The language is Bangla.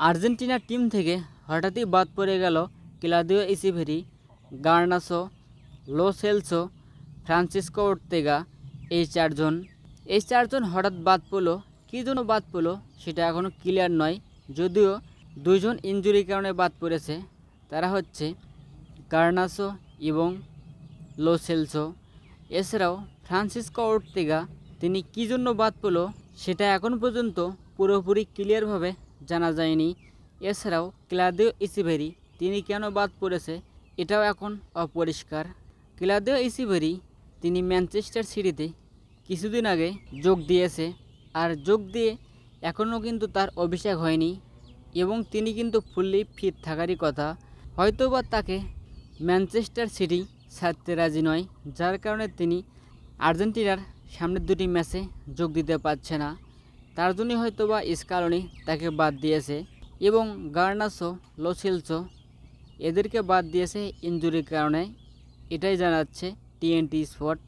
আর্জেন্টিনা টিম থেকে হঠাৎই বাদ পড়ে গেল Claudio Echeverri, Garnacho, Lo Celso, Francisco Ortega. এই চারজন হঠাৎ বাদ পড়ল। কী জন্য বাদ পড়ল সেটা এখনও ক্লিয়ার নয়। যদিও দুইজন ইনজুরির কারণে বাদ পড়েছে, তারা হচ্ছে গার্নাচো এবং লো সেলসো। এছাড়াও ফ্রান্সিসকো ওর্তেগা, তিনি কী জন্য বাদ পড়ল সেটা এখন পর্যন্ত পুরোপুরি ক্লিয়ারভাবে জানা যায়নি। এছাড়াও ক্লাউদিও ইসিভেরি, তিনি কেন বাদ পড়েছে এটাও এখন অপরিষ্কার। ক্লাউদিও ইসিভেরি, তিনি ম্যানচেস্টার সিটিতে কিছুদিন আগে যোগ দিয়েছে, আর যোগ দিয়ে এখনও কিন্তু তার অভিষেক হয়নি এবং তিনি কিন্তু ফুললি ফিট থাকারই কথা। হয়তোবা তাকে ম্যানচেস্টার সিটি ছাড়তে রাজি নয়, যার কারণে তিনি আর্জেন্টিনার সামনের দুটি ম্যাচে যোগ দিতে পারছে না। তার জন্যই হয়তোবা স্কালোনি তাকে বাদ দিয়েছে এবং গার্নাচো, লো সেলসো এদেরকে বাদ দিয়েছে ইনজুরির কারণে, এটাই জানাচ্ছে TNT স্পট।